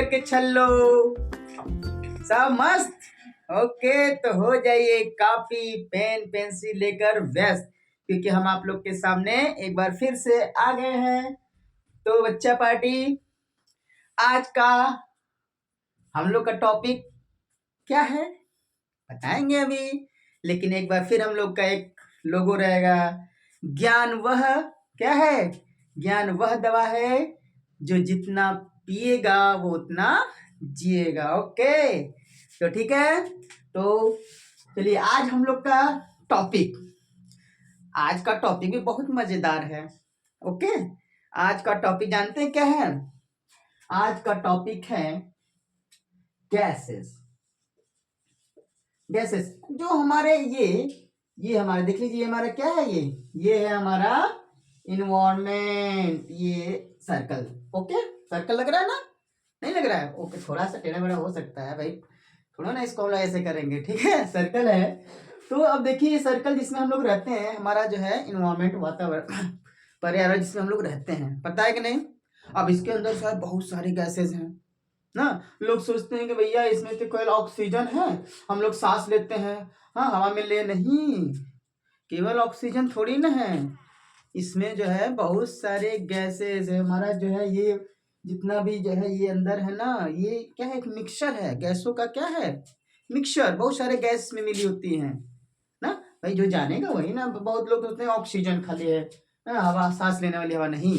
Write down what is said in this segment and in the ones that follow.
करके छल्लो सब मस्त। ओके, तो हो जाइए कॉपी पेन पेंसिल लेकर व्यस्त, क्योंकि हम आप लोग के सामने एक बार फिर से आ गए हैं। तो बच्चा पार्टी, आज का हम लोग का टॉपिक क्या है बताएंगे अभी, लेकिन एक बार फिर हम लोग का एक लोगो रहेगा। ज्ञान वह क्या है? ज्ञान वह दवा है जो जितना पिएगा वो उतना जिएगा। ओके, तो ठीक है। तो चलिए, आज हम लोग का टॉपिक भी बहुत मजेदार है। ओके, आज का टॉपिक जानते हैं क्या है? आज का टॉपिक है गैसेस। गैसेस जो हमारे ये हमारे देख लीजिए, ये हमारा क्या है? ये है हमारा इन्वायरमेंट, ये सर्कल। ओके, सर्कल लग रहा है ना? नहीं लग रहा है? ओके, थोड़ा सा टेढ़ा मेढ़ा हो सकता है भाई, थोड़ा ना इसको हम लोग ऐसे करेंगे, ठीक है? सर्कल है। तो अब देखिए, ये सर्कल जिसमें हम लोग रहते हैं, हमारा जो है इन्वायरमेंट, वातावरण, पर्यावरण जिसमें हम लोग रहते हैं, पता है कि नहीं? अब इसके अंदर शायद बहुत सारे गैसेज हैं ना। लोग सोचते हैं कि भैया इसमें तो केवल ऑक्सीजन है, हम लोग सांस लेते हैं, हाँ हवा में ले नहीं, केवल ऑक्सीजन थोड़ी ना है, इसमें जो है बहुत सारे गैसेस है। हमारा जो है ये जितना भी जो है ये अंदर है ना, ये क्या है? एक मिक्सचर है गैसों का। क्या है? मिक्सचर। बहुत सारे गैस में मिली होती हैं ना भाई, जो जानेगा वही ना। बहुत लोग सोचते हैं ऑक्सीजन खाली है, हवा सांस लेने वाली हवा नहीं।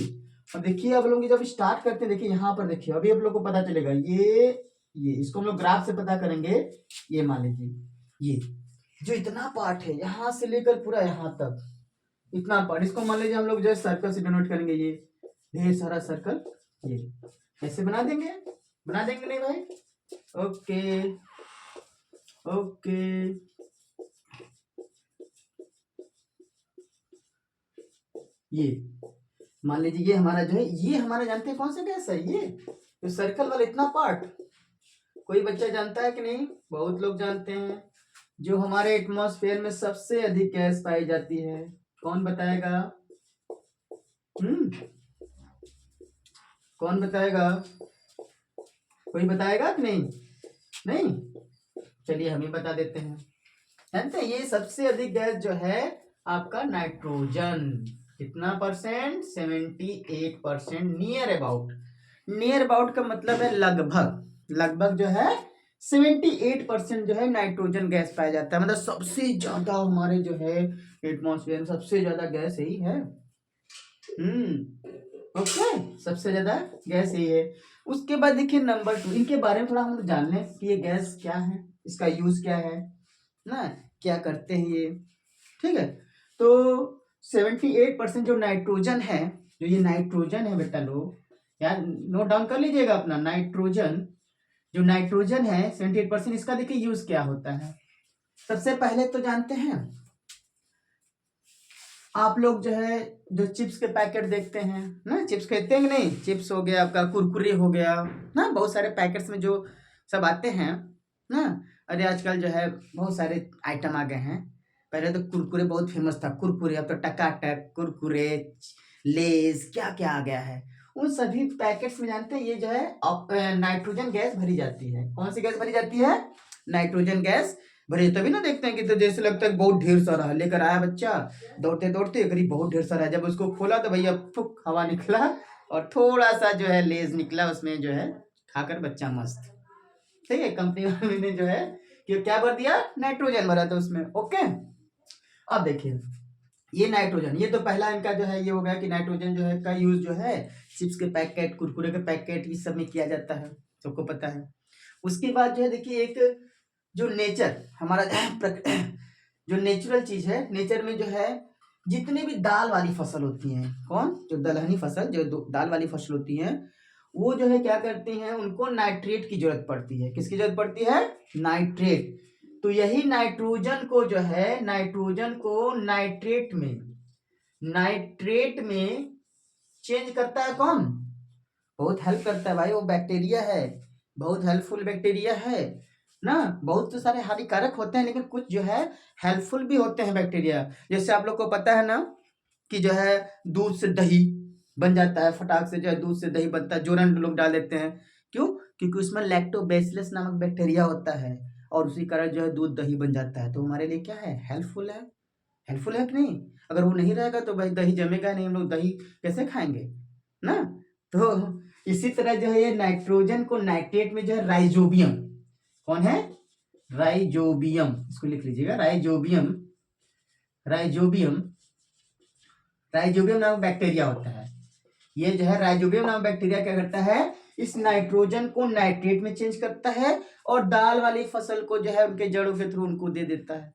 और देखिए, अब लोग जब स्टार्ट करते हैं, देखिए यहाँ पर देखिए, अभी आप लोग को पता चलेगा। ये इसको हम लोग ग्राफ से पता करेंगे। ये मान लीजिए, ये जो इतना पार्ट है यहाँ से लेकर पूरा यहाँ तक, इतना पार्ट, इसको मान लीजिए हम लोग जो है सर्कल से डिनोट करेंगे। ये ढेर सारा सर्कल, ये ऐसे बना देंगे नहीं भाई? ओके ओके, ये मान लीजिए, ये हमारा जो है, ये हमारा जानते हैं कौन सा गैस है? ये तो सर्कल वाला इतना पार्ट, कोई बच्चा जानता है कि नहीं? बहुत लोग जानते हैं। जो हमारे एटमॉस्फेयर में सबसे अधिक गैस पाई जाती है, कौन बताएगा? कौन बताएगा? कोई बताएगा कि नहीं? चलिए हम ही बता देते हैं। जानते हैं ये सबसे अधिक गैस जो है आपका नाइट्रोजन। कितना परसेंट? 78%। नियर अबाउट का मतलब है लगभग जो है 78% जो है नाइट्रोजन गैस पाया जाता है। मतलब सबसे ज्यादा हमारे जो है एटमॉस्फेयर में सबसे ज्यादा गैस यही है। ओके, सबसे ज्यादा गैस यही है। उसके बाद देखिए नंबर 2, इनके बारे में थोड़ा हम लोग जान लें कि ये गैस क्या है, इसका यूज क्या है ना, क्या करते हैं ये, ठीक है? तो 78% जो नाइट्रोजन है, जो ये नाइट्रोजन है बेटा लोग, यार नोट डाउन कर लीजिएगा अपना। जो नाइट्रोजन है 78%, इसका देखिए यूज क्या होता है। सबसे पहले तो जानते हैं आप लोग जो है, जो चिप्स के पैकेट देखते हैं ना, चिप्स खरीदते हैं कि नहीं? चिप्स हो गया आपका, कुरकुरे हो गया ना, बहुत सारे पैकेट्स में जो सब आते हैं ना। अरे आजकल जो है बहुत सारे आइटम आ गए हैं। पहले तो कुरकुरे बहुत फेमस था, कुरकुरे, अब तो टकाटक, कुरकुरे, लेज, क्या क्या आ गया है। उन सभी पैकेट्स में जानते हैं ये जो है नाइट्रोजन गैस भरी जाती है। कौन सी गैस भरी जाती है? नाइट्रोजन गैस भरी। तभी ना देखते हैं कि तो जैसे लगता है बहुत ढेर सारा है, लेकर आया बच्चा दौड़ते दौड़ते, करीब बहुत ढेर सारा है। जब उसको खोला तो भैया फुक हवा निकला और थोड़ा सा जो है लेज निकला, उसमें जो है खाकर बच्चा मस्त। ठीक है, कंपनी वाले ने जो है कि क्या भर दिया? नाइट्रोजन भरा था उसमें। ओके, अब देखिए ये नाइट्रोजन, ये तो पहला इनका जो है ये हो गया कि नाइट्रोजन जो है का यूज जो है चिप्स के पैकेट, कुरकुरे के पैकेट, इस सब में किया जाता है, सबको पता है। उसके बाद जो है देखिए, एक जो नेचर हमारा जो नेचुरल चीज है, नेचर में जो है जितने भी दाल वाली फसल होती हैं, कौन? जो दलहनी फसल, जो दाल वाली फसल होती हैं, वो जो है क्या करती हैं, उनको नाइट्रेट की जरूरत पड़ती है। किसकी जरूरत पड़ती है? नाइट्रेट। तो यही नाइट्रोजन को जो है, नाइट्रोजन को नाइट्रेट में चेंज करता है कौन? बहुत हेल्प करता है भाई, वो बैक्टीरिया है, बहुत हेल्पफुल बैक्टीरिया है ना। बहुत तो सारे हानिकारक होते हैं, लेकिन कुछ जो है हेल्पफुल भी होते हैं बैक्टीरिया। जैसे आप लोग को पता है ना कि जो है दूध से दही बन जाता है, फटाक से जो है दूध से दही बनता है, जोरन लोग डाल देते हैं। क्यों? क्योंकि उसमें लैक्टोबैसिलस नामक बैक्टीरिया होता है और उसी कारण जो है दूध दही बन जाता है। तो हमारे लिए क्या है? हेल्पफुल है। हेल्पफुल है कि नहीं? अगर वो नहीं रहेगा तो भाई दही जमेगा नहीं, हम लोग दही कैसे खाएंगे ना। तो इसी तरह जो है ये नाइट्रोजन को नाइट्रेट में जो है राइजोबियम, कौन है? राइजोबियम, इसको लिख लीजिएगा, राइजोबियम। राइजोबियम राइजोबियम नामक बैक्टीरिया होता है। ये जो है राइजोबियम नामक बैक्टीरिया क्या करता है? इस नाइट्रोजन को नाइट्रेट में चेंज करता है और दाल वाली फसल को जो है उनके जड़ों के थ्रू उनको दे देता है।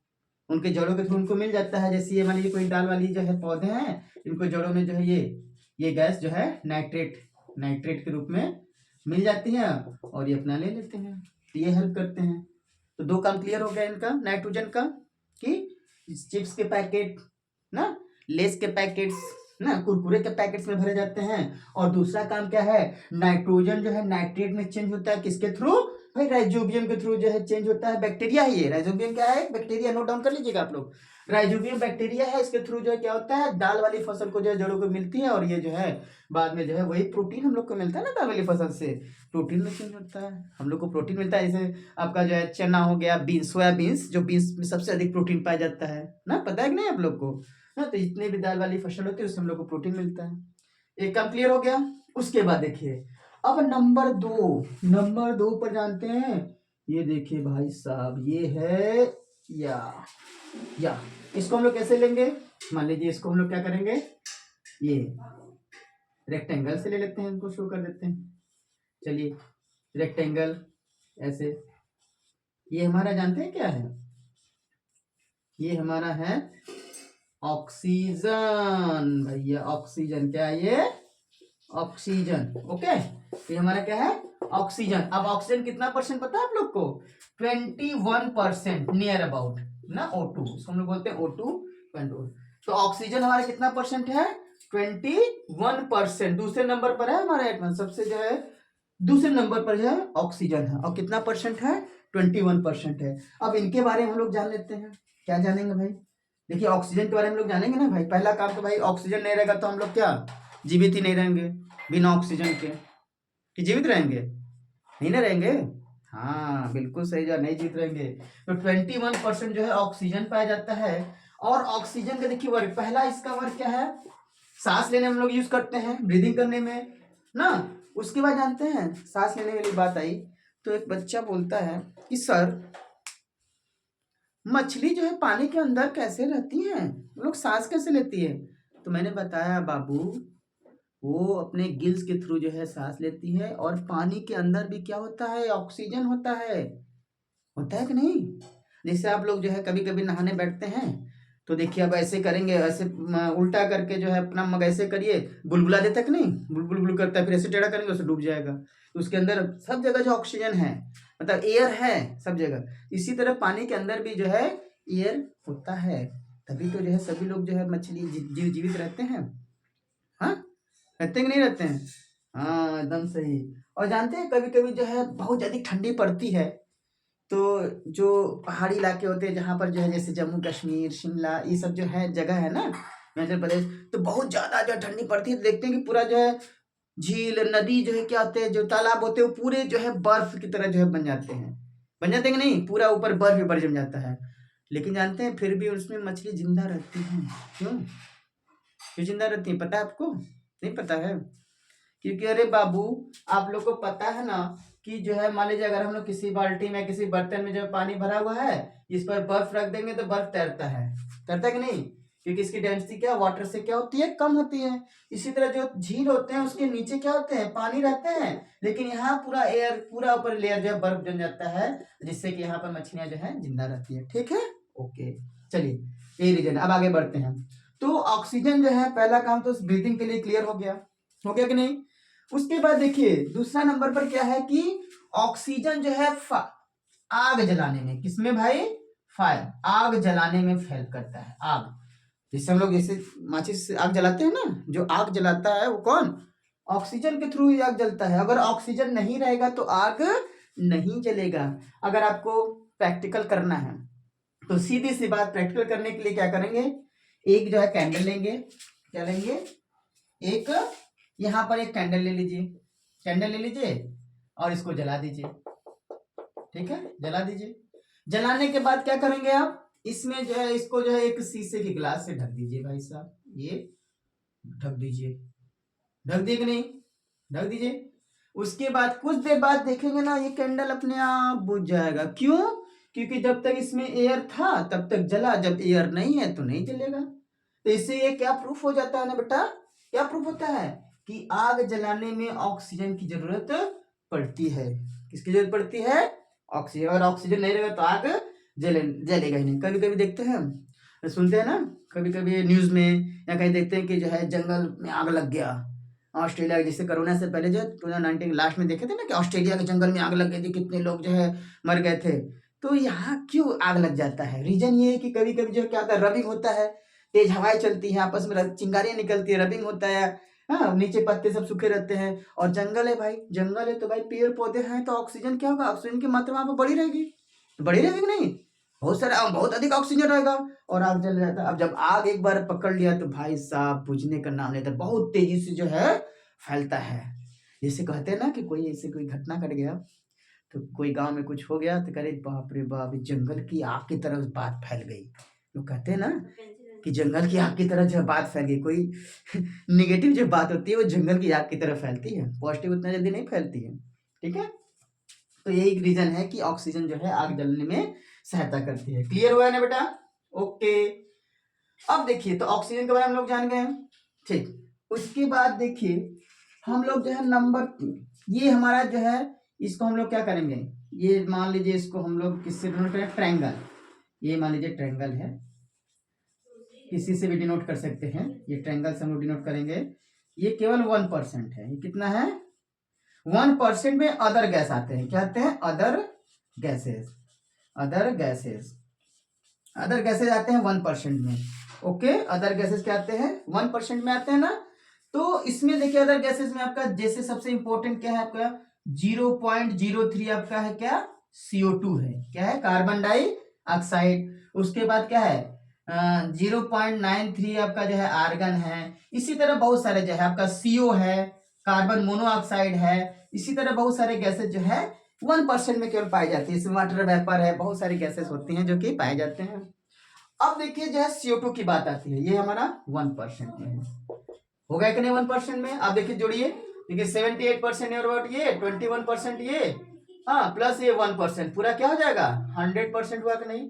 उनके जड़ों के थ्रू उनको मिल जाता है। जैसे ये मान लीजिए कोई दाल वाली जो है पौधे हैं, इनको जड़ों में जो है ये गैस जो है नाइट्रेट के रूप में मिल जाती है और ये अपना ले लेते हैं। तो ये हेल्प करते हैं। तो दो काम क्लियर हो गया इनका नाइट्रोजन का, कि चिप्स के पैकेट ना, लेस के पैकेट्स ना, कुरकुरे के पैकेट्स में भरे जाते हैं। और दूसरा काम क्या है? नाइट्रोजन जो है नाइट्रेट में चेंज होता है, किसके थ्रू? भाई राइजोबियम के थ्रू जो है चेंज होता है। बैक्टीरिया है ये, राइजोबियम क्या है? बैक्टीरिया, नोट डाउन कर लीजिएगा आप लोग। राइजोबियम बैक्टीरिया है, इसके थ्रू जो है क्या होता है? दाल वाली फसल को जो है जड़ों को मिलती है और ये जो है बाद में जो है वही प्रोटीन हम लोग को मिलता है ना, दाल वाली फसल से प्रोटीन में चेंज होता है। हम लोग को प्रोटीन मिलता है, जैसे आपका जो है चना हो गया, बीन्स, सोयाबीन्स, जो बीन्स में सबसे अधिक प्रोटीन पाया जाता है ना, पता है कि नहीं आप लोग को? ना, तो जितने भी दाल वाली फसल होती है उससे हम लोग को प्रोटीन मिलता है। एक काम क्लियर हो गया। उसके बाद देखिए अब नंबर दो पर जानते हैं। ये देखिए भाई साहब, ये है या इसको हम लोग कैसे लेंगे? मान लीजिए इसको हम लोग क्या करेंगे, ये रेक्टेंगल से ले लेते हैं, इनको शो कर देते हैं। चलिए रेक्टेंगल ऐसे, ये हमारा जानते हैं क्या है? ये हमारा है ऑक्सीजन। भैया ऑक्सीजन, क्या है ये? ऑक्सीजन। ओके, ये हमारा क्या है? ऑक्सीजन। अब ऑक्सीजन कितना परसेंट पता है आप लोग को? 21% नियर अबाउट ना, O2, इसको हम लोग बोलते हैं O2 कंट्रोल। तो ऑक्सीजन हमारा कितना परसेंट है? 21%। दूसरे नंबर पर है हमारा एटम, सबसे जो है दूसरे नंबर पर है ऑक्सीजन है। और कितना परसेंट है? 21% है। अब इनके बारे में हम लोग जान लेते हैं। क्या जानेंगे भाई? देखिए ऑक्सीजन के बारे में लोग जानेंगे ना भाई। पहला काम तो भाई ऑक्सीजन नहीं रहेगा तो हम लोग क्या जीवित ही नहीं रहेंगे बिना ऑक्सीजन के? कि जीवित रहेंगे? नहीं ना रहेंगे। हाँ बिल्कुल सही, जो नहीं जीवित रहेंगे। तो 21% जो है ऑक्सीजन पाया जाता है। और ऑक्सीजन का देखिए वर्ग, पहला इसका वर्ग क्या है? सांस लेने में हम लोग यूज करते हैं, ब्रीदिंग करने में ना। उसके बाद जानते हैं सांस लेने वाली बात आई तो एक बच्चा बोलता है कि सर मछली जो है पानी के अंदर कैसे रहती है, लोग सांस कैसे लेती है? तो मैंने बताया बाबू, वो अपने गिल्स के थ्रू जो है सांस लेती है और पानी के अंदर भी क्या होता है? ऑक्सीजन होता है कि नहीं? जैसे आप लोग जो है कभी कभी नहाने बैठते हैं तो देखिए अब ऐसे करेंगे, ऐसे उल्टा करके जो है अपना मग ऐसे करिए, बुलबुला देता कि नहीं? बुलबुल करता है, फिर ऐसे टेढ़ा करेंगे उससे डूब जाएगा। तो उसके अंदर सब जगह जो ऑक्सीजन है, मतलब एयर है सब जगह, इसी तरह पानी के अंदर भी जो है एयर होता है। तभी तो जो है सभी लोग जो है मछली जीवित रहते हैं। हाँ, रहते कि नहीं रहते हैं? हाँ एकदम सही। और जानते हैं कभी कभी जो है बहुत ज़्यादा ठंडी पड़ती है तो जो पहाड़ी इलाके होते हैं जहाँ पर जो है जैसे जम्मू कश्मीर, शिमला, ये सब जो है जगह है ना, हिमाचल प्रदेश, तो बहुत ज़्यादा जो ठंडी पड़ती है तो देखते हैं कि पूरा जो है झील, नदी जो है क्या होते हैं, जो तालाब होते हैं वो पूरे जो है बर्फ की तरह जो है बन जाते हैं। बन जाते हैं कि नहीं? पूरा ऊपर बर्फ ही बर्फ जम जाता है। लेकिन जानते हैं फिर भी उसमें मछली जिंदा रहती है। क्यों जिंदा रहती है पता है आपको? नहीं पता है? क्योंकि अरे बाबू आप लोग को पता है ना कि जो है मान लीजिए अगर हम लोग किसी बाल्टी में किसी बर्तन में जो पानी भरा हुआ है, इस पर बर्फ रख देंगे तो बर्फ तैरता है कि नहीं? क्योंकि इसकी डेंसिटी क्या वाटर से क्या होती है? कम होती है। इसी तरह जो झील होते हैं उसके नीचे क्या होते हैं? पानी रहते हैं, लेकिन यहाँ पूरा एयर, पूरा ऊपर लेयर जो है बर्फ जम जाता है, जिससे कि यहाँ पर मछलियां जो है जिंदा रहती है। ठीक है, ओके, चलिए यही रीजन। अब आगे बढ़ते हैं। तो ऑक्सीजन जो है पहला काम तो ब्रीथिंग के लिए क्लियर हो गया कि नहीं? उसके बाद देखिए दूसरा नंबर पर क्या है कि ऑक्सीजन जो है आग जलाने में, किसमें भाई? फायर, आग जलाने में हेल्प करता है। आग, जैसे हम लोग जैसे माचिस से आग जलाते हैं ना, जो आग जलाता है वो कौन? ऑक्सीजन के थ्रू ही आग जलता है। अगर ऑक्सीजन नहीं रहेगा तो आग नहीं जलेगा। अगर आपको प्रैक्टिकल करना है तो सीधी सी बात, प्रैक्टिकल करने के लिए क्या करेंगे, एक जो है कैंडल लेंगे, क्या लेंगे? एक यहाँ पर एक कैंडल ले लीजिए, और इसको जला दीजिए। ठीक है, जला दीजिए। जलाने के बाद क्या करेंगे आप, इसमें जो है इसको जो है एक शीशे के गिलास से ढक दीजिए भाई साहब, ये ढक दीजिए। ढक दिए कि नहीं, ढक दीजिए। उसके बाद कुछ देर बाद देखेंगे ना, ये कैंडल अपने आप बुझ जाएगा। क्यों? क्योंकि जब तक इसमें एयर था तब तक जला, जब एयर नहीं है तो नहीं जलेगा। तो इससे ये क्या प्रूफ हो जाता है ना बेटा, क्या प्रूफ होता है कि आग जलाने में ऑक्सीजन की जरूरत पड़ती है। किसकी जरूरत पड़ती है? ऑक्सीजन। और ऑक्सीजन नहीं रहेगा तो आग जलेगा ही नहीं। कभी कभी देखते हैं, सुनते हैं ना, कभी कभी न्यूज में या कहीं देखते हैं कि जो है जंगल में आग लग गया। ऑस्ट्रेलिया, जैसे कोरोना से पहले जो 2019 लास्ट में देखे थे ना कि ऑस्ट्रेलिया के जंगल में आग लग गई थी, कितने लोग जो है मर गए थे। तो यहाँ क्यों आग लग जाता है? रीजन ये है कि कभी कभी जो क्या होता है, रबिंग होता है, तेज हवाएं चलती है, आपस में चिंगारियां निकलती है, रबिंग होता है। हाँ, नीचे पत्ते सब सूखे रहते हैं और जंगल है भाई, जंगल है तो भाई पेड़ पौधे हैं तो ऑक्सीजन क्या होगा, ऑक्सीजन की मात्रा वहां पर बढ़ी रहेगी। तो बढ़ी रहेगी नहीं, बहुत अधिक ऑक्सीजन रहेगा और आग जल जाता है। अब जब आग एक बार पकड़ लिया तो भाई साहब बुझने का नाम लेता है, बहुत तेजी से जो है फैलता है। जैसे कहते हैं ना कि कोई ऐसे कोई घटना घट गया, तो कोई गांव में कुछ हो गया तो करे बाप रे बाप, जंगल की आग की तरह बात फैल गई। लोग कहते हैं ना कि जंगल की आग की तरह जो बात फैल गई। कोई निगेटिव जो बात होती है वो जंगल की आग की तरह फैलती है, पॉजिटिव उतना जल्दी नहीं फैलती है। ठीक है, तो यही रीजन है कि ऑक्सीजन जो है आग जलने में सहायता करती है। क्लियर हुआ है ना बेटा? ओके, अब देखिए तो ऑक्सीजन के बारे में हम लोग जान गए हैं। ठीक, उसके बाद देखिए हम लोग जो है नंबर 3, ये हमारा जो है इसको हम लोग क्या करेंगे, ये मान लीजिए इसको हम लोग किससे डिनोट करें, ट्रायंगल। ये मान लीजिए ट्रायंगल है, किसी से भी डिनोट कर सकते हैं, ये ट्रायंगल से हम लोग डिनोट करेंगे। ये केवल 1% है। ये कितना है? 1% में अदर गैस आते हैं। क्या आते हैं? Other gases. Other gases, other gases आते हैं 1% में। ओके, अदर गैसेस क्या आते हैं? 1% में आते हैं ना। तो इसमें देखिए अदर गैसेस में आपका जैसे सबसे इंपॉर्टेंट क्या है, आपका 0.03 आपका है क्या, CO2 है। क्या है? Carbon dioxide. उसके बाद क्या है 0.93 आपका जो है आर्गन है। इसी तरह बहुत सारे जो है आपका CO है, कार्बन मोनोऑक्साइड है। इसी तरह बहुत सारे गैसेस जो है 1% में केवल पाई जाती है। इसमें वाटर वेपर है, बहुत सारी गैसेस होती हैं जो कि पाए जाते हैं। अब देखिए जो है CO2 की बात आती है, ये हमारा 1% में है। हो गया कि नहीं 1% में? आप देखिए जोड़िए, देखिए 78% और अबाउट ये 21% ये, हाँ प्लस ये 1%, पूरा क्या हो जाएगा 100% हुआ कि नहीं।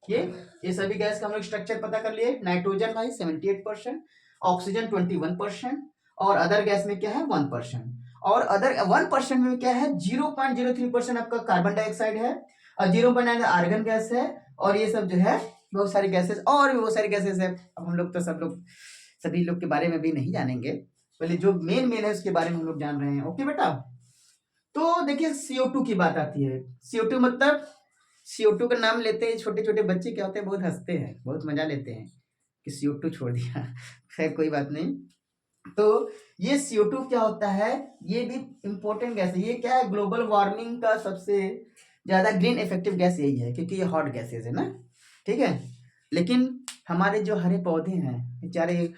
ये सभी गैस का हम लोग स्ट्रक्चर पता कर लिए। नाइट्रोजन भाई 78%, ऑक्सीजन 21% और अदर गैस में क्या है 1%। और अदर 1% में क्या है 0.03% आपका कार्बन डाइऑक्साइड है और 0.9 आर्गन गैस है। और ये सब जो है बहुत सारी गैसेस, और भी बहुत सारी गैसेस है। अब हम लोग तो सभी लोग के बारे में भी नहीं जानेंगे, पहले जो मेन है उसके बारे में हम लोग जान रहे हैं। ओके बेटा, तो देखिए CO2 की बात आती है। CO2 मतलब, CO2 का नाम लेते हैं छोटे छोटे बच्चे क्या होते हैं, बहुत हंसते हैं, बहुत मजा लेते हैं कि CO2 छोड़ दिया। खैर कोई बात नहीं। तो ये CO2 क्या होता है, ये भी इंपॉर्टेंट गैस है। ये क्या है, ग्लोबल वार्मिंग का सबसे ज्यादा ग्रीन इफेक्टिव गैस यही है, क्योंकि ये हॉट गैसेज है ना। ठीक है, लेकिन हमारे जो हरे पौधे हैं बेचारे,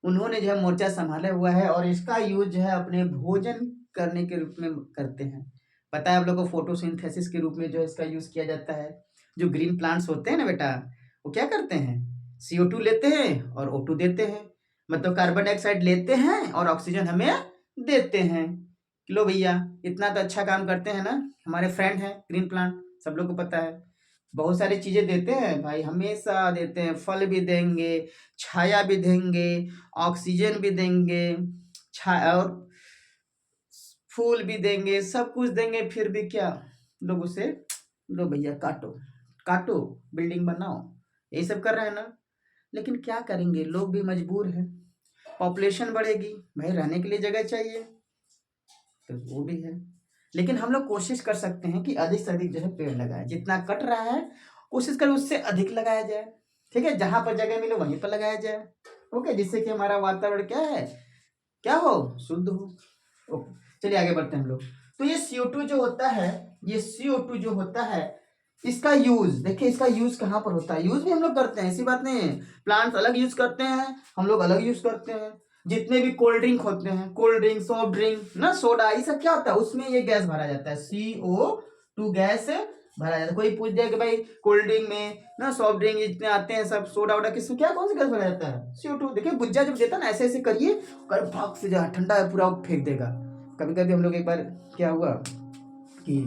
उन्होंने जो है मोर्चा संभाला हुआ है और इसका यूज जो है अपने भोजन करने के रूप में करते हैं। पता है आप लोगों को, फोटोसिंथेसिस के रूप में जो है इसका यूज किया जाता है। जो ग्रीन प्लांट्स होते हैं ना बेटा, वो क्या करते हैं, CO2 लेते हैं और O2 देते हैं, मतलब कार्बन डाइऑक्साइड लेते हैं और ऑक्सीजन हमें देते हैं। लो भैया, इतना तो अच्छा काम करते हैं ना हमारे फ्रेंड हैं ग्रीन प्लांट, सब लोग को पता है। बहुत सारी चीजें देते हैं भाई, हमेशा देते हैं। फल भी देंगे, छाया भी देंगे, ऑक्सीजन भी देंगे, और फूल भी देंगे, सब कुछ देंगे। फिर भी क्या, लोग उसे लो भैया काटो काटो, बिल्डिंग बनाओ, यही सब कर रहे हैं ना। लेकिन क्या करेंगे, लोग भी मजबूर हैं। पॉपुलेशन बढ़ेगी भाई, रहने के लिए जगह चाहिए, तो वो भी है। लेकिन हम लोग कोशिश कर सकते हैं कि अधिक से अधिक जो है पेड़ लगाए। जितना कट रहा है कोशिश करें उससे अधिक लगाया जाए। ठीक है, जहां पर जगह मिले वहीं पर लगाया जाए। ओके, जिससे कि हमारा वातावरण क्या है, क्या हो, शुद्ध हो। ओके, चलिए आगे बढ़ते हैं हम लोग। तो ये CO2 जो होता है, ये CO2 जो होता है, इसका यूज देखिए, इसका यूज कहाँ पर होता है। यूज भी हम लोग करते हैं, ऐसी बात नहीं है। प्लांट्स अलग यूज करते हैं, हम लोग अलग यूज करते हैं। जितने भी कोल्ड ड्रिंक होते हैं, कोल्ड ड्रिंक, सॉफ्ट ड्रिंक ना, सोडा, ये सब क्या होता है, उसमें ये गैस भरा जाता है, CO2 गैस भरा जाता है। कोई पूछ दे कि भाई कोल्ड ड्रिंक में ना, सॉफ्ट ड्रिंक जितने आते हैं सब, सोडा वोडा, किसमें क्या, कौन सा गैस भरा जाता है, CO2। देखिए बुज्जा जब देता ना, ऐसे ऐसे करिए, कर भाग से जा, ठंडा है पूरा, फेंक देगा। कभी कभी हम लोग, एक बार क्या हुआ कि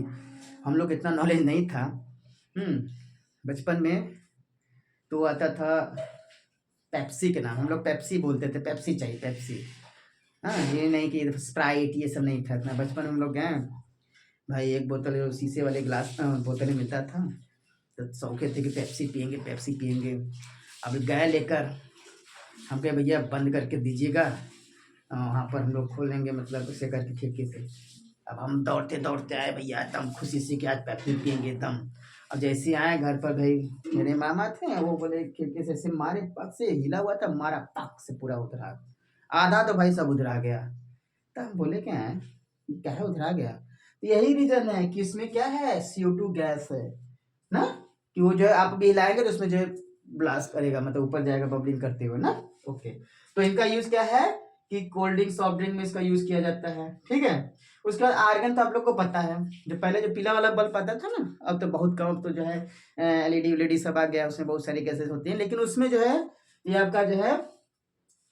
हम लोग इतना नॉलेज नहीं था बचपन में, तो आता था पेप्सी के नाम, हम लोग पेप्सी बोलते थे, पेप्सी चाहिए पेप्सी। हाँ, ये नहीं कि स्प्राइट ये सब नहीं था इतना। बचपन में हम लोग गए भाई, एक बोतल शीशे वाले ग्लास बोतल में मिलता था, तो शौके थे कि पेप्सी पियेंगे पेप्सी पियेंगे। अब गए लेकर, हम कहे भैया बंद करके दीजिएगा, वहाँ पर हम लोग खोलेंगे, मतलब उसे करके खिड़की से। अब हम दौड़ते दौड़ते आए भैया, एकदम खुशी से कि आज पेप्सी पियेंगे एकदम। अब जैसे आए घर पर, भाई मेरे मामा थे, वो बोले खिड़की से ऐसे मारे, पक से हिला हुआ था, मारा पक से पूरा उधरा, आधा तो भाई सब उधरा गया। तो हम बोले क्या है, क्या है उधरा गया, तो यही रीजन है कि इसमें क्या है, CO2 गैस है ना, कि वो जो है आप भी हिलाएंगे तो उसमें जो है ब्लास्ट करेगा, मतलब ऊपर जाएगा बबलिंग करते हुए ना। ओके, तो इनका यूज क्या है कि कोल्ड ड्रिंक, सॉफ्ट ड्रिंक में इसका यूज किया जाता है, ठीक है। उसके बाद आर्गन तो आप लोग को पता है, जो पहले जो पीला वाला बल्ब आता था ना, अब तो बहुत कम, अब तो जो है LED उलेडी सब आ गया, उसमें बहुत सारी गैसेस होती हैं, लेकिन उसमें जो है ये आपका जो है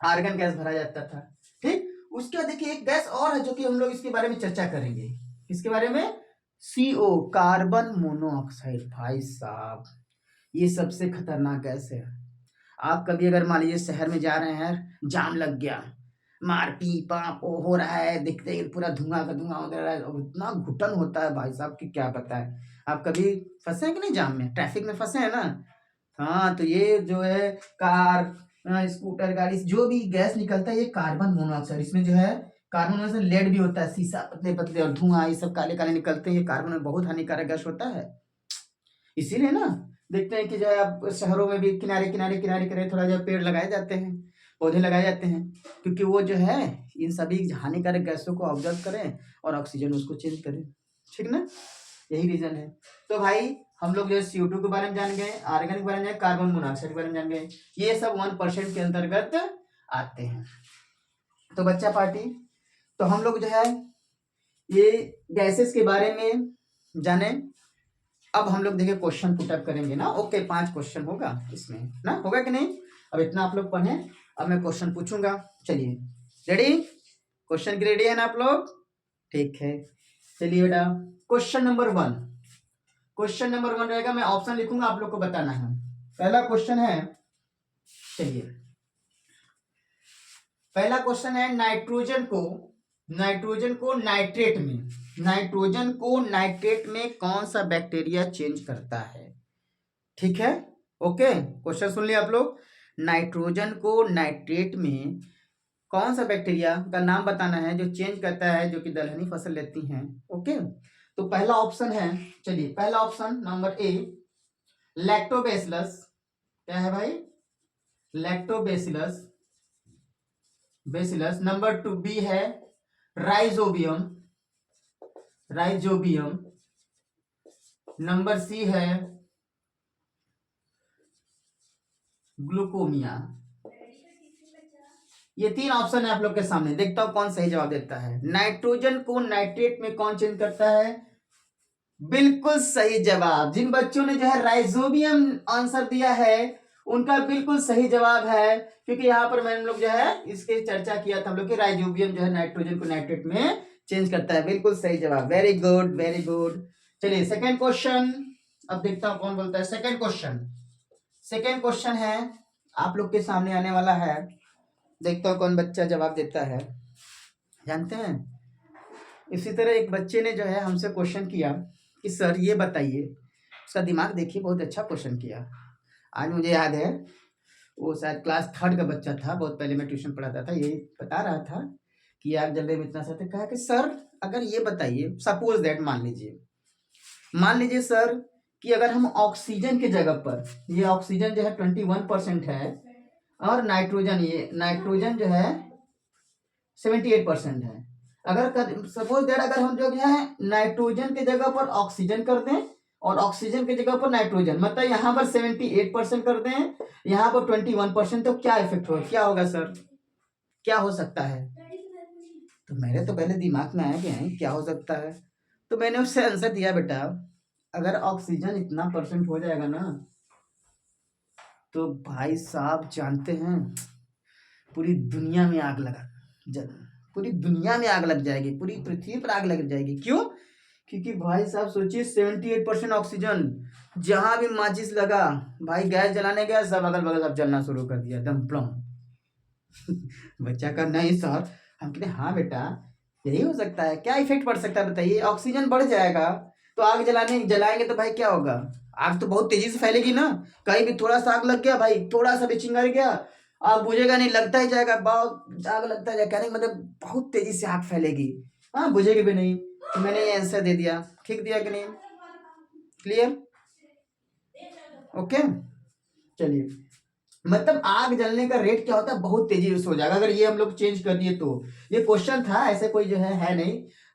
आर्गन गैस भरा जाता था, ठीक। उसके बाद देखिए एक गैस और है जो कि हम लोग इसके बारे में चर्चा करेंगे, इसके बारे में, CO, कार्बन मोनोऑक्साइड। भाई साहब, ये सबसे खतरनाक गैस है। आप कभी अगर मान लीजिए शहर में जा रहे हैं, जाम लग गया, मार पी पाप हो रहा है, दिखते ही पूरा धुआं का धुआं हो रहा है, इतना घुटन होता है भाई साहब कि क्या पता है। आप कभी फंसे हैं कि नहीं जाम में, ट्रैफिक में फंसे हैं ना। हाँ, तो ये जो है कार, स्कूटर, गाड़ी, जो भी गैस निकलता है, ये कार्बन मोनोऑक्साइड, इसमें जो है कार्बन मोनोऑक्साइड, लेड भी होता है, शीशा पतले पतले, और धुआं, ये सब काले काले निकलते हैं, ये कार्बन में बहुत हानिकारक गैस होता है। इसीलिए ना देखते हैं कि जो है आप शहरों में भी किनारे किनारे किनारे किनारे थोड़ा जो पेड़ लगाए जाते हैं, पौधे लगाए जाते हैं, क्योंकि वो जो है इन सभी हानिकारक गैसों को ऑब्जर्व करें और ऑक्सीजन उसको चेंज करें, ठीक ना, यही रीजन है। तो भाई हम लोग जो है CO2 के बारे में जान गए, आर्गन के बारे में जान, कार्बन मोनोऑक्साइड के बारे में जान गए, ये सब 1% के अंतर्गत आते हैं। तो बच्चा पार्टी, तो हम लोग जो है ये गैसेस के बारे में जाने। अब हम लोग देखिए क्वेश्चन पुटअप करेंगे ना। ओके, 5 क्वेश्चन होगा इसमें ना, होगा कि नहीं। अब इतना आप लोग पढ़े, अब मैं क्वेश्चन पूछूंगा। चलिए रेडी, क्वेश्चन की रेडी है ना आप लोग, ठीक है। चलिए बेटा, क्वेश्चन नंबर 1, क्वेश्चन नंबर 1 रहेगा, मैं ऑप्शन लिखूंगा, आप लोग को बताना है। पहला क्वेश्चन है, चलिए पहला क्वेश्चन है, नाइट्रोजन को नाइट्रेट में कौन सा बैक्टीरिया चेंज करता है, ठीक है। ओके, क्वेश्चन सुन लिया आप लोग। नाइट्रोजन को नाइट्रेट में कौन सा बैक्टीरिया का नाम बताना है जो चेंज करता है, जो कि दलहनी फसल लेती हैं। ओके, तो पहला ऑप्शन है, चलिए पहला ऑप्शन नंबर ए, लैक्टोबैसिलस। क्या है भाई, लैक्टोबैसिलस, बेसिलस। नंबर 2 बी है राइजोबियम, नंबर सी है ग्लूकोमिया। ये 3 ऑप्शन है आप लोग के सामने, देखता हूं कौन सही जवाब देता है। नाइट्रोजन को नाइट्रेट में कौन चेंज करता है, बिल्कुल सही जवाब। जिन बच्चों ने जो है राइजोबियम आंसर दिया है, उनका बिल्कुल सही जवाब है, क्योंकि यहाँ पर मैंने लोग जो है इसके चर्चा किया था हम लोग कि राइजोबियम जो है नाइट्रोजन को नाइट्रेट में चेंज करता है, बिल्कुल सही जवाब, वेरी गुड वेरी गुड। चलिए सेकंड क्वेश्चन, अब देखता हूं कौन बोलता है। सेकंड क्वेश्चन है आप लोग के सामने आने वाला है, देखता हूं कौन बच्चा जवाब देता है। जानते हैं, इसी तरह एक बच्चे ने जो है हमसे क्वेश्चन किया कि सर ये बताइए, उसका दिमाग देखिए, बहुत अच्छा क्वेश्चन किया। आज मुझे याद है, वो शायद क्लास 3 का बच्चा था, बहुत पहले मैं ट्यूशन पढ़ाता था, यही बता रहा था कि यार जल्दी में इतना सा था। कहा कि सर अगर ये बताइए, सपोज दैट मान लीजिए सर कि अगर हम ऑक्सीजन की जगह पर, ये ऑक्सीजन जो है 21% है, और नाइट्रोजन जो है 78% है। अगर सपोज दैट अगर हम जो है नाइट्रोजन की जगह पर ऑक्सीजन कर दें और ऑक्सीजन की जगह पर नाइट्रोजन, मतलब यहाँ पर 78% कर दें, यहाँ पर 21%, तो क्या इफेक्ट होगा, क्या होगा सर, क्या हो सकता है? तो मेरे तो पहले दिमाग में आया कि नहीं क्या हो सकता है, तो मैंने उससे आंसर दिया बेटा, अगर ऑक्सीजन इतना परसेंट हो जाएगा ना, तो भाई साहब जानते हैं पूरी दुनिया में आग लगा पूरी दुनिया में आग लग जाएगी, पूरी पृथ्वी पर आग लग जाएगी। क्यों? क्योंकि भाई साहब सोचिए 78% ऑक्सीजन, जहां भी माचिस लगा भाई गैस जलाने गया सब अगल बगल सब जलना शुरू कर दिया एकदम प्लम। बच्चा का नहीं सर, हम कहते हाँ बेटा यही हो सकता है। क्या इफेक्ट पड़ सकता है बताइए? ऑक्सीजन बढ़ जाएगा तो आग जलाएंगे तो भाई क्या होगा? आग तो बहुत तेजी से फैलेगी ना, कहीं भी थोड़ा सा आग लग गया भाई, थोड़ा सा भी चिंगारी गया आग बुझेगा नहीं, लगता ही जाएगा, बहुत आग लगता है कहने का मतलब बहुत तेजी से आग फैलेगी, हाँ बुझेगी भी नहीं। तो मैंने ये आंसर दे दिया, ठीक दिया कि नहीं? क्लियर? ओके चलिए, मतलब आग जलने का रेट क्या होता है, बहुत तेजी से हो जाएगा अगर ये हम लोग चेंज कर दिए तो। ये क्वेश्चन था, ऐसे कोई जो है नहीं,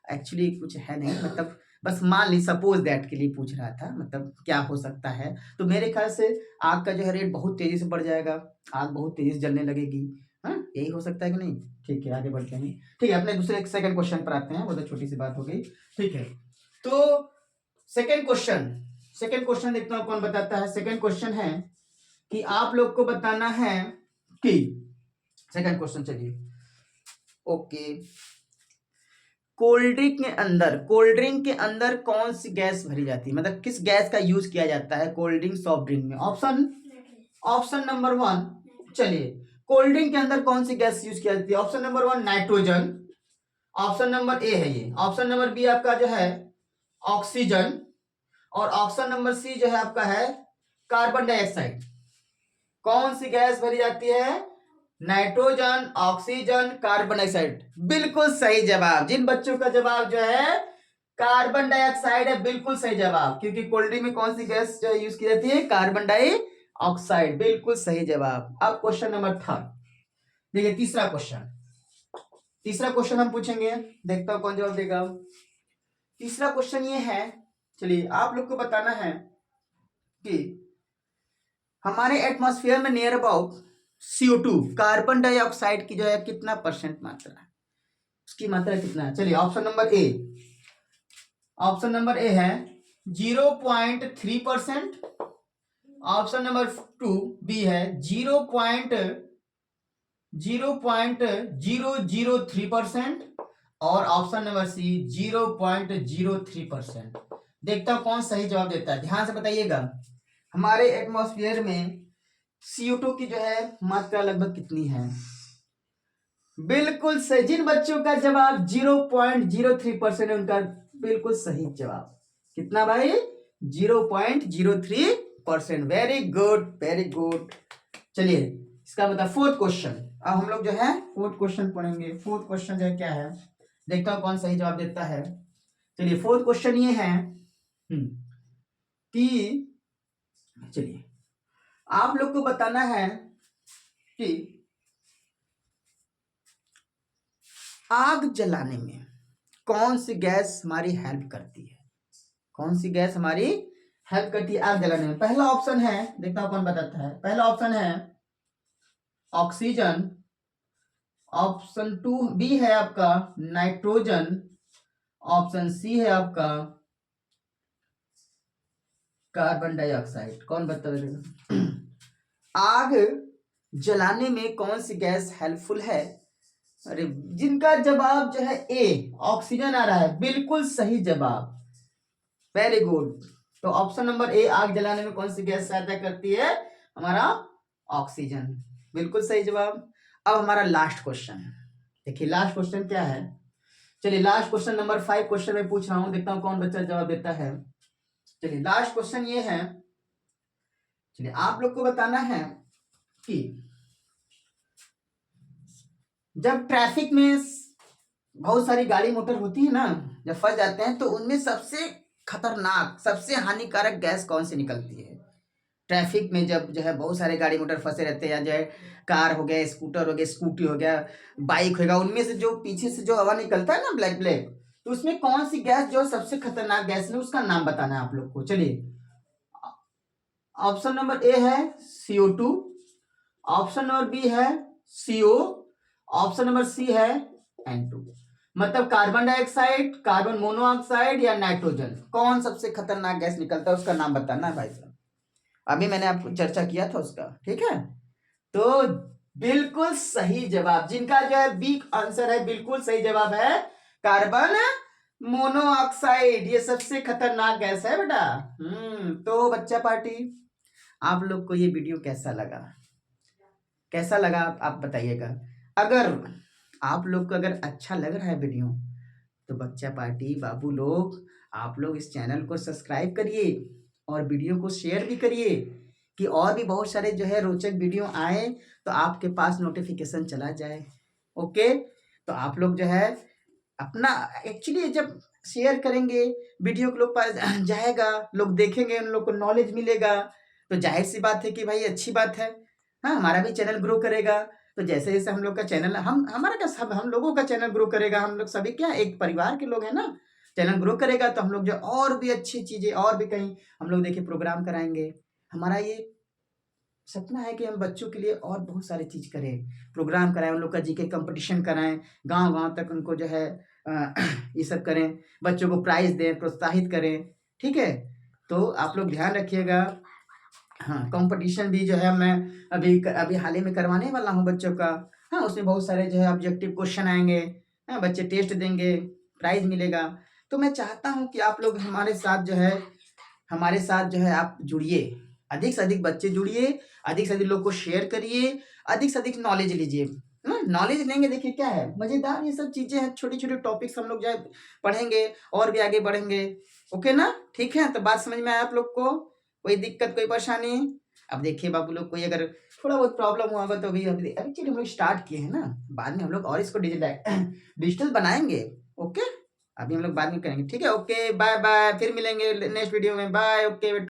एक्चुअली कुछ है नहीं, मतलब बस मान ली सपोज दैट के लिए पूछ रहा था, मतलब क्या हो सकता है। तो मेरे ख्याल से आग का जो है रेट बहुत तेजी से बढ़ जाएगा, आग बहुत तेजी से जलने लगेगी, हाँ यही हो सकता है कि नहीं? ठीक है आगे बढ़ते हैं। ठीक है अपने दूसरे सेकंड क्वेश्चन पर आते हैं, वो तो छोटी सी बात हो गई। ठीक है तो सेकंड क्वेश्चन देखता हूँ कौन बताता है। सेकंड क्वेश्चन है कि आप लोग को बताना है कि सेकंड क्वेश्चन चलिए ओके, कोल्ड ड्रिंक के अंदर कौन सी गैस भरी जाती है, मतलब किस गैस का यूज किया जाता है कोल्ड ड्रिंक सॉफ्ट ड्रिंक में? ऑप्शन नंबर 1, चलिए कोल्ड ड्रिंक के अंदर कौन सी गैस यूज किया जाती है? Option number 1 nitrogen, option number A है ये, ऑप्शन नंबर बी आपका जो है ऑक्सीजन, और ऑप्शन नंबर सी जो है आपका है कार्बन डाइऑक्साइड। कौन सी गैस भरी जाती है? Nitrogen, oxygen, carbon dioxide. बिल्कुल सही जवाब। जिन बच्चों का जवाब जो है कार्बन डाइऑक्साइड है, बिल्कुल सही जवाब, क्योंकि कोल्ड ड्रिंक में कौन सी गैस जो यूज की जाती है? कार्बन डाइऑक्साइड, बिल्कुल सही जवाब। अब क्वेश्चन नंबर 3 देखिए, तीसरा क्वेश्चन हम पूछेंगे, देखता हूं कौन जवाब देगा। तीसरा क्वेश्चन ये है, चलिए आप लोग को बताना है कि हमारे एटमॉस्फेयर में near about CO2 carbon dioxide की जो है कितना परसेंट मात्रा है, उसकी मात्रा कितना है? चलिए ऑप्शन नंबर ए है 0.3%, ऑप्शन नंबर 2 बी है 0.003%, और ऑप्शन नंबर सी 0.03%। देखता हूं कौन सही जवाब देता है, ध्यान से बताइएगा। हमारे एटमॉस्फेयर में CO2 की जो है मात्रा लगभग कितनी है? बिल्कुल सही। जिन बच्चों का जवाब 0.03% है उनका बिल्कुल सही जवाब कितना भाई? 0.03%। Very good very good. चलिए इसका मतलब फोर्थ क्वेश्चन, अब हम लोग जो है फोर्थ क्वेश्चन पढ़ेंगे। फोर्थ क्वेश्चन जो है क्या है, देखता हूं कौन सही जवाब देता है। चलिए फोर्थ क्वेश्चन ये है कि चलिए आप लोग को बताना है कि आग जलाने में कौन सी गैस हमारी हेल्प करती है? कौन सी गैस हमारी हेल्प करती है आग जलाने में? पहला ऑप्शन है, देखता हूं कौन बताता है। पहला ऑप्शन है ऑक्सीजन, ऑप्शन 2 बी है आपका नाइट्रोजन, ऑप्शन सी है आपका कार्बन डाइऑक्साइड। कौन बता देगा? आग जलाने में कौन सी गैस हेल्पफुल है? अरे जिनका जवाब जो है ए ऑक्सीजन आ रहा है, बिल्कुल सही जवाब, वेरी गुड। तो ऑप्शन नंबर ए आग जलाने में कौन सी गैस सहायता करती है? हमारा ऑक्सीजन, बिल्कुल सही जवाब। अब हमारा लास्ट क्वेश्चन, देखिए लास्ट क्वेश्चन क्या है। चलिए लास्ट क्वेश्चन नंबर 5 क्वेश्चन में पूछ रहा हूं, देखता हूं कौन बच्चा जवाब देता है। चलिए लास्ट क्वेश्चन ये है, चलिए आप लोग को बताना है कि जब ट्रैफिक में बहुत सारी गाड़ी मोटर होती है ना, जब फंस जाते हैं तो उनमें सबसे खतरनाक सबसे हानिकारक गैस कौन सी निकलती है? ट्रैफिक में जब जो है बहुत सारे गाड़ी मोटर फंसे रहते हैं, या जो है कार हो गया, स्कूटर हो गया, स्कूटी हो गया, बाइक होगा, उनमें से जो पीछे से जो हवा निकलता है ना ब्लैक ब्लैक, तो उसमें कौन सी गैस जो सबसे खतरनाक गैस है उसका नाम बताना है आप लोग को। चलिए ऑप्शन नंबर ए है CO2, ऑप्शन नंबर बी है CO, ऑप्शन नंबर सी है N2। मतलब कार्बन डाइऑक्साइड, कार्बन मोनोऑक्साइड या नाइट्रोजन, कौन सबसे खतरनाक गैस निकलता है उसका नाम बताना है भाई साहब। अभी मैंने आपको चर्चा किया था उसका, ठीक है। तो बिल्कुल सही जवाब, जिनका जो है बी आंसर है, बिल्कुल सही जवाब है कार्बन मोनोऑक्साइड। ये सबसे खतरनाक गैस है बेटा। तो बच्चा पार्टी, आप लोग को ये वीडियो कैसा लगा, कैसा लगा आप बताइएगा। अगर आप लोग को अगर अच्छा लग रहा है वीडियो, तो बच्चा पार्टी बाबू लोग, आप लोग इस चैनल को सब्सक्राइब करिए और वीडियो को शेयर भी करिए कि और भी बहुत सारे जो है रोचक वीडियो आए तो आपके पास नोटिफिकेशन चला जाए। ओके, तो आप लोग जो है अपना एक्चुअली जब शेयर करेंगे वीडियो को लोग पास जाएगा, लोग देखेंगे, उन लोग को नॉलेज मिलेगा, तो जाहिर सी बात है कि भाई अच्छी बात है। हाँ, हमारा भी चैनल ग्रो करेगा। तो जैसे जैसे हम लोग का चैनल, हमारा क्या, सब हम लोगों का चैनल ग्रो करेगा, हम लोग सभी क्या एक परिवार के लोग हैं ना। चैनल ग्रो करेगा तो हम लोग जो और भी अच्छी चीजें, और भी कहीं हम लोग देखिए प्रोग्राम कराएंगे। हमारा ये सपना है कि हम बच्चों के लिए और बहुत सारी चीज करें, प्रोग्राम कराएं, उन लोग का जीके कंपटीशन कराएं, गांव गांव तक उनको जो है ये सब करें, बच्चों को प्राइज दें, प्रोत्साहित करें। ठीक है, तो आप लोग ध्यान रखिएगा। हाँ, कंपटीशन भी जो है मैं अभी हाल ही में करवाने वाला हूँ बच्चों का। हाँ, उसमें बहुत सारे जो है ऑब्जेक्टिव क्वेश्चन आएंगे। हाँ, बच्चे टेस्ट देंगे, प्राइज मिलेगा। तो मैं चाहता हूँ कि आप लोग हमारे साथ जो है आप जुड़िए, अधिक से अधिक बच्चे जुड़िए, अधिक से अधिक लोग को शेयर करिए, अधिक से अधिक नॉलेज लीजिए। नॉलेज लेंगे, देखिए क्या है मजेदार, ये सब चीजें हैं, छोटे छोटे टॉपिक्स हम लोग जो है पढ़ेंगे और भी आगे बढ़ेंगे। ओके ना, ठीक है। तो बात समझ में आया आप लोग को, कोई दिक्कत कोई परेशानी? अब देखिए बाबू लोग, कोई अगर थोड़ा बहुत प्रॉब्लम हुआ होगा तो अभी चलिए हम लोग स्टार्ट किए हैं ना, बाद में हम लोग और इसको डिजिटल बनाएंगे। ओके, अभी हम लोग बाद में करेंगे, ठीक है। ओके, बाय बाय, फिर मिलेंगे नेक्स्ट वीडियो में। बाय। ओके।